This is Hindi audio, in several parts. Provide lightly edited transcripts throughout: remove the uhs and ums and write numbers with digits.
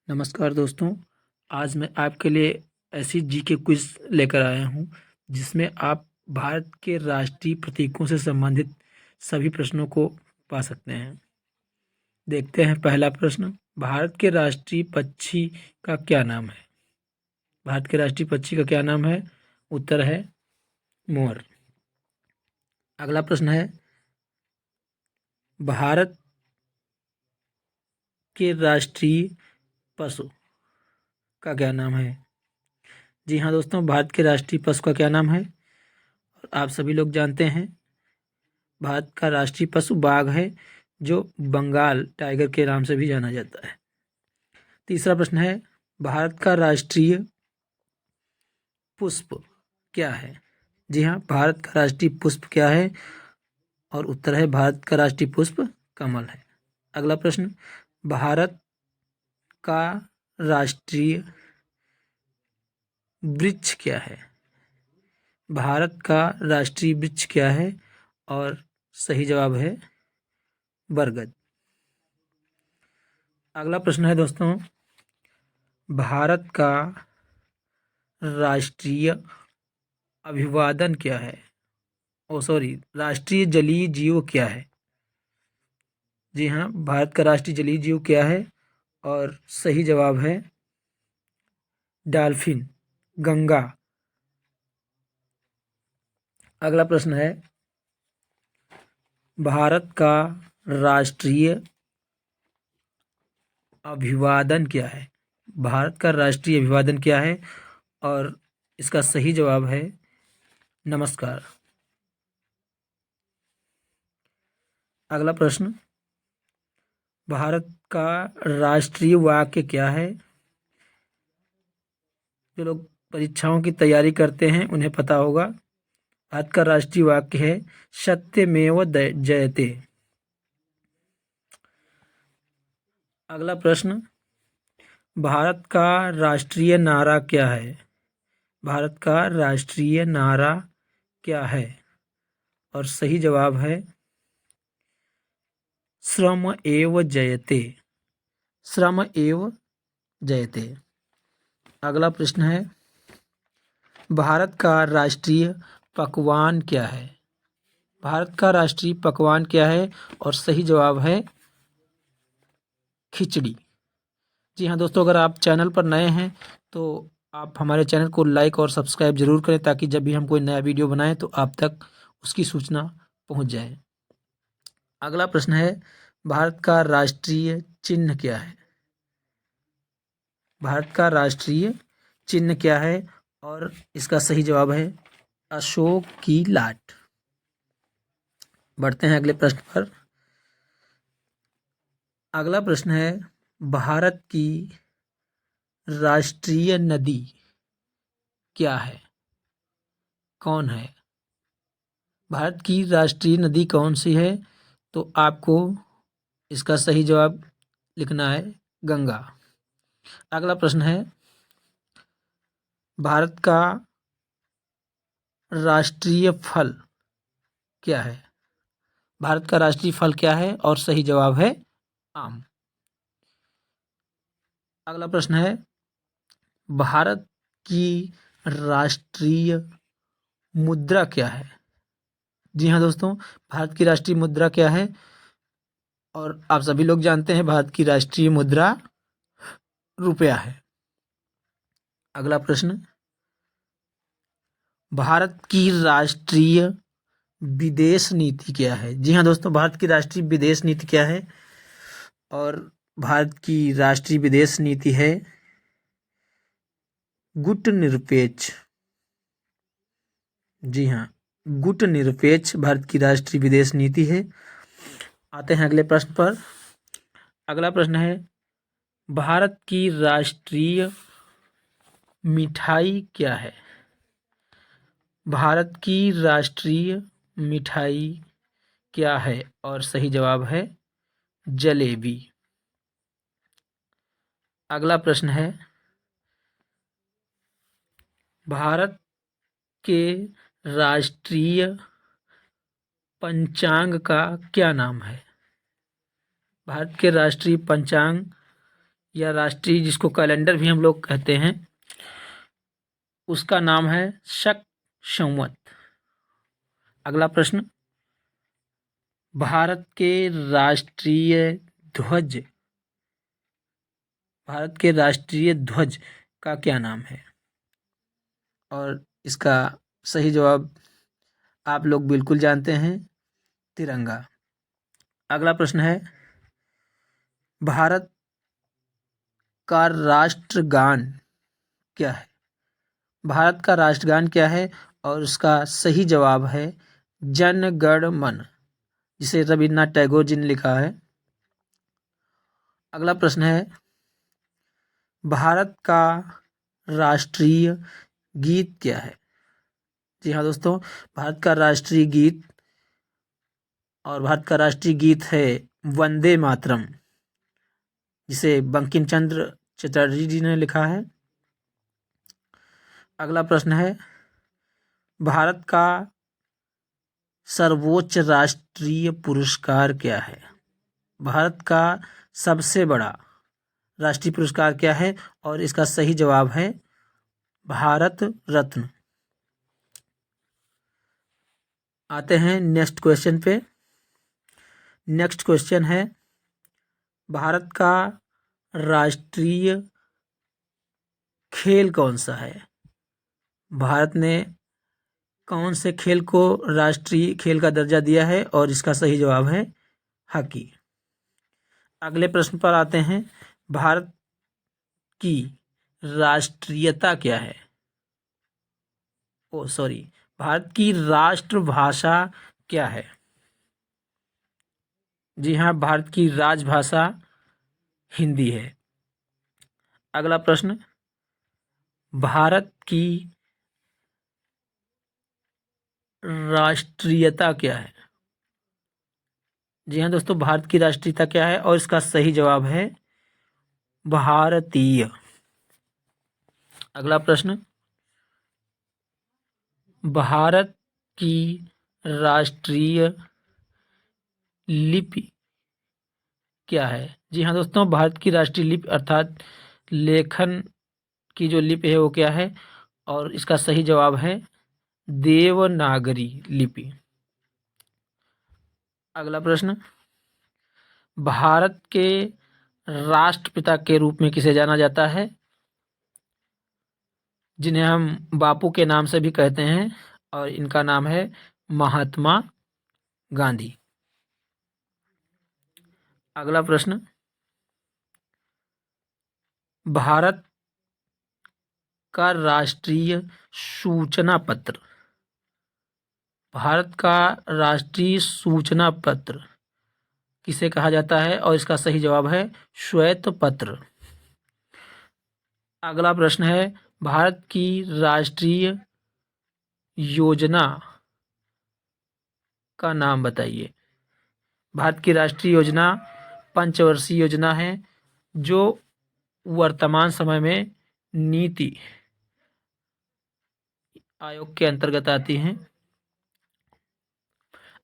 नमस्कार दोस्तों। आज मैं आपके लिए ऐसी जीके क्विज लेकर आया हूं जिसमें आप भारत के राष्ट्रीय प्रतीकों से संबंधित सभी प्रश्नों को पा सकते हैं। देखते हैं पहला प्रश्न। भारत के राष्ट्रीय पक्षी का क्या नाम है? भारत के राष्ट्रीय पक्षी का क्या नाम है? उत्तर है मोर। अगला प्रश्न है, भारत के राष्ट्रीय पशु का क्या नाम है? जी हाँ दोस्तों, भारत के राष्ट्रीय पशु का क्या नाम है? आप सभी लोग जानते हैं, भारत का राष्ट्रीय पशु बाघ है, जो बंगाल टाइगर के नाम से भी जाना जाता है। तीसरा प्रश्न है, भारत का राष्ट्रीय पुष्प क्या है? जी हाँ, भारत का राष्ट्रीय पुष्प क्या है? और उत्तर है भारत का राष्ट्रीय पुष्प कमल है। अगला प्रश्न, भारत का राष्ट्रीय वृक्ष क्या है? भारत का राष्ट्रीय वृक्ष क्या है? और सही जवाब है बरगद। अगला प्रश्न है दोस्तों, भारत का राष्ट्रीय अभिवादन क्या है? राष्ट्रीय जलीय जीव क्या है? जी हाँ, भारत का राष्ट्रीय जलीय जीव क्या है? और सही जवाब है डॉल्फिन, गंगा। अगला प्रश्न है, भारत का राष्ट्रीय अभिवादन क्या है? भारत का राष्ट्रीय अभिवादन क्या है? और इसका सही जवाब है नमस्कार। अगला प्रश्न, भारत का राष्ट्रीय वाक्य क्या है? जो लोग परीक्षाओं की तैयारी करते हैं उन्हें पता होगा। भारत का राष्ट्रीय वाक्य है सत्यमेव जयते। अगला प्रश्न, भारत का राष्ट्रीय नारा क्या है? भारत का राष्ट्रीय नारा क्या है? और सही जवाब है श्रम एव जयते। श्रम एव जयते। अगला प्रश्न है, भारत का राष्ट्रीय पकवान क्या है? भारत का राष्ट्रीय पकवान क्या है? और सही जवाब है खिचड़ी। जी हाँ दोस्तों, अगर आप चैनल पर नए हैं तो आप हमारे चैनल को लाइक और सब्सक्राइब जरूर करें, ताकि जब भी हम कोई नया वीडियो बनाएं तो आप तक उसकी सूचना पहुंच जाए। अगला प्रश्न है, भारत का राष्ट्रीय चिन्ह क्या है? भारत का राष्ट्रीय चिन्ह क्या है? और इसका सही जवाब है अशोक की लाट। बढ़ते हैं अगले प्रश्न पर। अगला प्रश्न है, भारत की राष्ट्रीय नदी क्या है? कौन है? भारत की राष्ट्रीय नदी कौन सी है? तो आपको इसका सही जवाब लिखना है गंगा। अगला प्रश्न है, भारत का राष्ट्रीय फल क्या है? भारत का राष्ट्रीय फल क्या है? और सही जवाब है आम। अगला प्रश्न है, भारत की राष्ट्रीय मुद्रा क्या है? जी हाँ दोस्तों, भारत की राष्ट्रीय मुद्रा क्या है? और आप सभी लोग जानते हैं, भारत की राष्ट्रीय मुद्रा रुपया है। अगला प्रश्न, भारत की राष्ट्रीय विदेश नीति क्या है? जी हाँ दोस्तों, भारत की राष्ट्रीय विदेश नीति क्या है? और भारत की राष्ट्रीय विदेश नीति है गुटनिरपेक्ष। जी हाँ, गुटनिरपेक्ष भारत की राष्ट्रीय विदेश नीति है। आते हैं अगले प्रश्न पर। अगला प्रश्न है, भारत की राष्ट्रीय मिठाई क्या है? भारत की राष्ट्रीय मिठाई क्या है? और सही जवाब है जलेबी। अगला प्रश्न है, भारत के राष्ट्रीय पंचांग का क्या नाम है? भारत के राष्ट्रीय पंचांग या राष्ट्रीय जिसको कैलेंडर भी हम लोग कहते हैं, उसका नाम है शक संवत। अगला प्रश्न, भारत के राष्ट्रीय ध्वज भारत के राष्ट्रीय ध्वज का क्या नाम है? और इसका सही जवाब आप लोग बिल्कुल जानते हैं, तिरंगा। अगला प्रश्न है, भारत का राष्ट्रगान क्या है? भारत का राष्ट्रगान क्या है? और उसका सही जवाब है जन गण मन, जिसे रविन्द्रनाथ टैगोर जी ने लिखा है। अगला प्रश्न है, भारत का राष्ट्रीय गीत क्या है? जी हाँ दोस्तों, भारत का राष्ट्रीय गीत है वंदे मातरम, जिसे बंकिम चंद्र चटर्जी जी ने लिखा है। अगला प्रश्न है, भारत का सर्वोच्च राष्ट्रीय पुरस्कार क्या है? भारत का सबसे बड़ा राष्ट्रीय पुरस्कार क्या है? और इसका सही जवाब है भारत रत्न। आते हैं नेक्स्ट क्वेश्चन पे। नेक्स्ट क्वेश्चन है, भारत का राष्ट्रीय खेल कौन सा है? भारत ने कौन से खेल को राष्ट्रीय खेल का दर्जा दिया है? और इसका सही जवाब है हॉकी। अगले प्रश्न पर आते हैं, भारत की राष्ट्रीयता क्या है? भारत की राष्ट्रभाषा क्या है? जी हाँ, भारत की राजभाषा हिंदी है। अगला प्रश्न, भारत की राष्ट्रीयता क्या है? जी हाँ दोस्तों, भारत की राष्ट्रीयता क्या है? और इसका सही जवाब है भारतीय। अगला प्रश्न, भारत की राष्ट्रीय लिपि क्या है? जी हाँ दोस्तों, भारत की राष्ट्रीय लिपि अर्थात लेखन की जो लिपि है वो क्या है? और इसका सही जवाब है देवनागरी लिपि। अगला प्रश्न, भारत के राष्ट्रपिता के रूप में किसे जाना जाता है? जिन्हें हम बापू के नाम से भी कहते हैं, और इनका नाम है महात्मा गांधी। अगला प्रश्न, भारत का राष्ट्रीय सूचना पत्र किसे कहा जाता है? और इसका सही जवाब है श्वेत पत्र। अगला प्रश्न है, भारत की राष्ट्रीय योजना का नाम बताइए। भारत की राष्ट्रीय योजना पंचवर्षीय योजना है, जो वर्तमान समय में नीति आयोग के अंतर्गत आती हैं।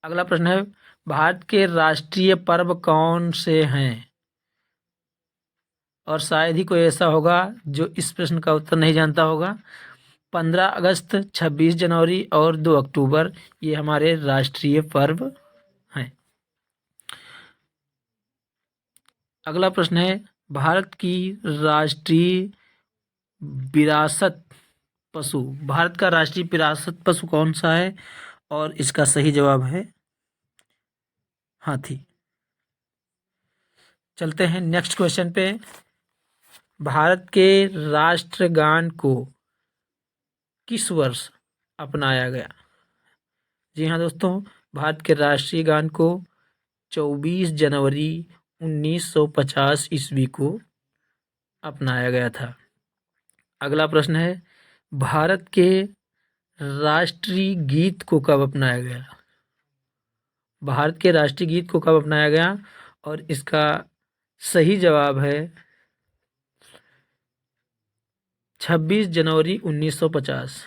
अगला प्रश्न है, भारत के राष्ट्रीय पर्व कौन से हैं? और शायद ही कोई ऐसा होगा जो इस प्रश्न का उत्तर नहीं जानता होगा। 15 अगस्त, 26 जनवरी और 2 अक्टूबर ये हमारे राष्ट्रीय पर्व हैं। अगला प्रश्न है, भारत की राष्ट्रीय विरासत पशु भारत का राष्ट्रीय विरासत पशु कौन सा है? और इसका सही जवाब है हाथी। चलते हैं नेक्स्ट क्वेश्चन पे। भारत के राष्ट्रगान को किस वर्ष अपनाया गया? जी हाँ दोस्तों, भारत के राष्ट्रीय गान को 24 जनवरी 1950 ईस्वी को अपनाया गया था। अगला प्रश्न है, भारत के राष्ट्रीय गीत को कब अपनाया गया? भारत के राष्ट्रीय गीत को कब अपनाया गया? और इसका सही जवाब है 26 जनवरी 1950।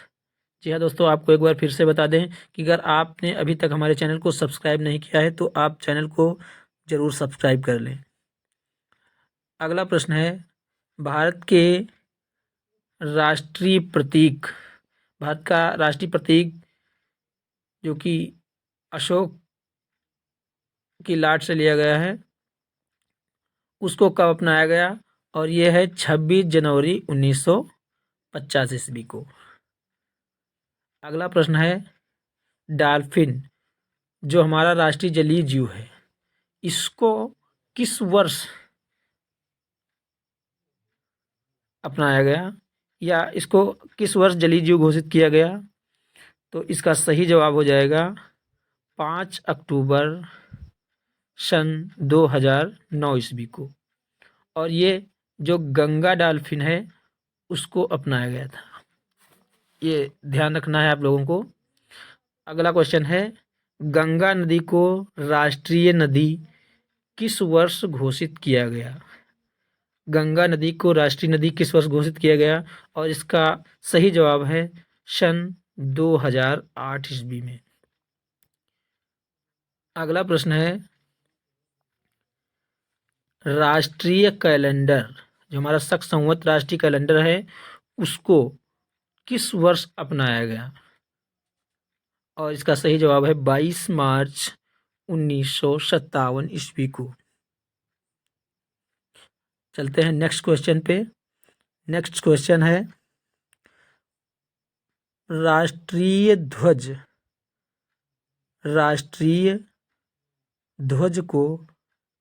जी हाँ दोस्तों, आपको एक बार फिर से बता दें कि अगर आपने अभी तक हमारे चैनल को सब्सक्राइब नहीं किया है तो आप चैनल को ज़रूर सब्सक्राइब कर लें। अगला प्रश्न है, भारत के राष्ट्रीय प्रतीक भारत का राष्ट्रीय प्रतीक जो कि अशोक की लाट से लिया गया है, उसको कब अपनाया गया? और ये है 26 जनवरी 1950 ईस्वी को। अगला प्रश्न है, डॉल्फिन जो हमारा राष्ट्रीय जलीय जीव है, इसको किस वर्ष अपनाया गया या इसको किस वर्ष जलीय जीव घोषित किया गया? तो इसका सही जवाब हो जाएगा 5 अक्टूबर सन 2009 ईस्वी को। और ये जो गंगा डॉल्फिन है उसको अपनाया गया था, ये ध्यान रखना है आप लोगों को। अगला क्वेश्चन है, गंगा नदी को राष्ट्रीय नदी किस वर्ष घोषित किया गया? गंगा नदी को राष्ट्रीय नदी किस वर्ष घोषित किया गया? और इसका सही जवाब है सन 2008 ईस्वी में। अगला प्रश्न है, राष्ट्रीय कैलेंडर जो हमारा शक संवत राष्ट्रीय कैलेंडर है उसको किस वर्ष अपनाया गया? और इसका सही जवाब है 22 मार्च 1957 ईस्वी को। चलते हैं नेक्स्ट क्वेश्चन पे। नेक्स्ट क्वेश्चन है, राष्ट्रीय ध्वज को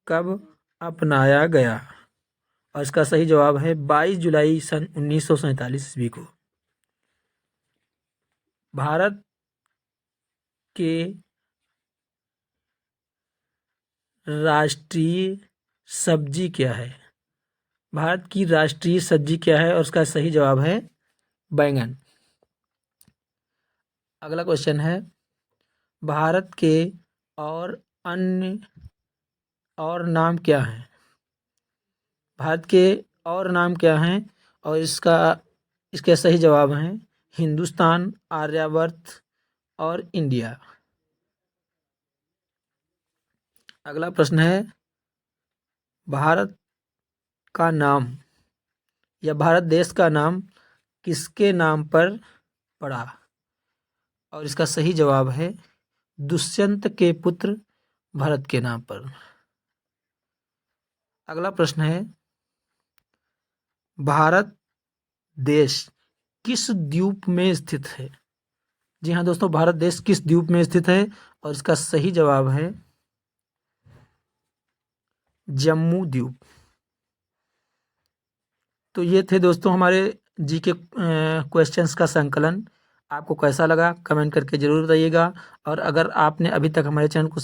कब अपनाया गया? और इसका सही जवाब है 22 जुलाई सन 1947 ईस्वी को। भारत के राष्ट्रीय सब्जी क्या है? भारत की राष्ट्रीय सब्जी क्या है? और उसका सही जवाब है बैंगन। अगला क्वेश्चन है, भारत के और अन्य और नाम क्या हैं? भारत के और नाम क्या हैं? और इसके सही जवाब हैं हिंदुस्तान, आर्यावर्त और इंडिया। अगला प्रश्न है, भारत का नाम या भारत देश का नाम किसके नाम पर पड़ा? और इसका सही जवाब है दुष्यंत के पुत्र भरत के नाम पर। अगला प्रश्न है, भारत देश किस द्वीप में स्थित है? जी हाँ दोस्तों, भारत देश किस द्वीप में स्थित है? और इसका सही जवाब है जम्मू द्वीप। तो ये थे दोस्तों हमारे जी के क्वेश्चंस का संकलन। आपको कैसा लगा कमेंट करके ज़रूर बताइएगा। और अगर आपने अभी तक हमारे चैनल को